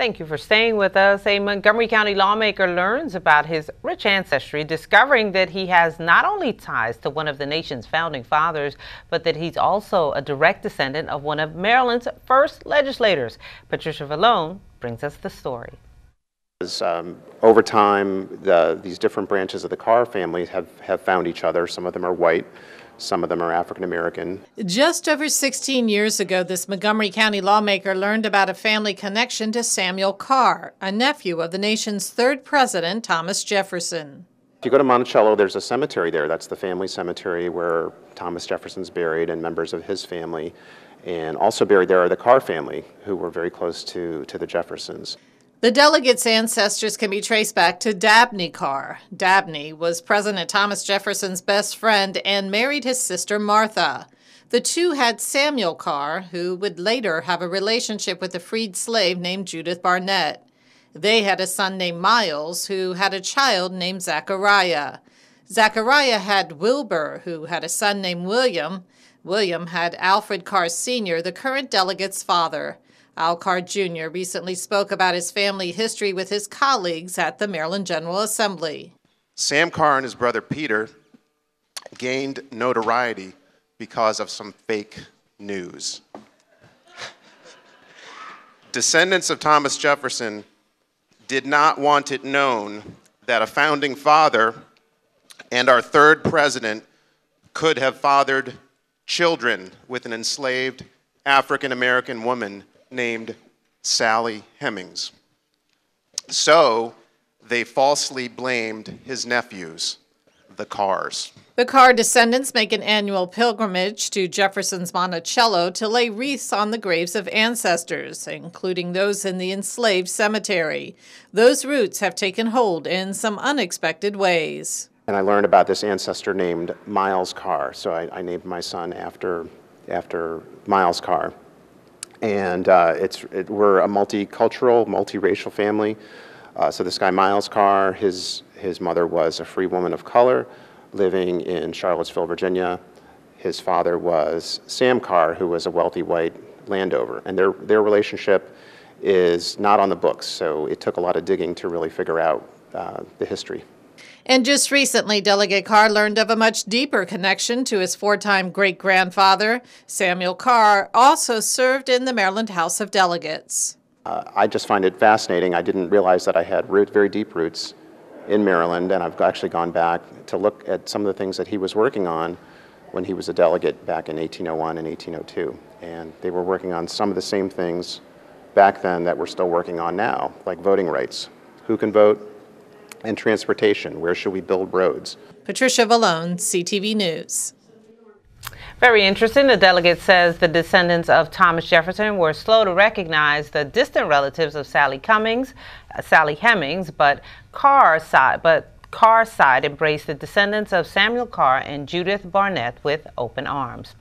Thank you for staying with us. A Montgomery County lawmaker learns about his rich ancestry, discovering that he has not only ties to one of the nation's founding fathers, but that he's also a direct descendant of one of Maryland's first legislators. Patricia Villone brings us the story. Over time, these different branches of the Carr family have found each other. Some of them are white, some of them are African American. Just over 16 years ago, this Montgomery County lawmaker learned about a family connection to Samuel Carr, a nephew of the nation's third president, Thomas Jefferson. If you go to Monticello, there's a cemetery there. That's the family cemetery where Thomas Jefferson's buried and members of his family. And also buried there are the Carr family, who were very close to the Jeffersons. The delegates' ancestors can be traced back to Dabney Carr. Dabney was President Thomas Jefferson's best friend and married his sister Martha. The two had Samuel Carr, who would later have a relationship with a freed slave named Judith Barnett. They had a son named Miles, who had a child named Zachariah. Zachariah had Wilbur, who had a son named William. William had Alfred Carr Sr., the current delegate's father. Al Carr Jr. recently spoke about his family history with his colleagues at the Maryland General Assembly. Sam Carr and his brother Peter gained notoriety because of some fake news. Descendants of Thomas Jefferson did not want it known that a founding father and our third president could have fathered children with an enslaved African American woman named Sally Hemings. So they falsely blamed his nephews, the Carrs. The Carr descendants make an annual pilgrimage to Jefferson's Monticello to lay wreaths on the graves of ancestors, including those in the enslaved cemetery. Those roots have taken hold in some unexpected ways. And I learned about this ancestor named Miles Carr, so I named my son after Miles Carr. And we're a multicultural, multiracial family. So this guy, Miles Carr, his mother was a free woman of color living in Charlottesville, Virginia. His father was Sam Carr, who was a wealthy white landowner. And their relationship is not on the books, so it took a lot of digging to really figure out the history. And just recently, Delegate Carr learned of a much deeper connection to his four-time great-grandfather. Samuel Carr also served in the Maryland House of Delegates. I just find it fascinating. I didn't realize that I had very deep roots in Maryland, and I've actually gone back to look at some of the things that he was working on when he was a delegate back in 1801 and 1802. And they were working on some of the same things back then that we're still working on now, like voting rights. Who can vote? And transportation. Where should we build roads? Patricia Villone, CTV News. Very interesting. The delegate says the descendants of Thomas Jefferson were slow to recognize the distant relatives of Sally Hemings, but Carr's side embraced the descendants of Samuel Carr and Judith Barnett with open arms.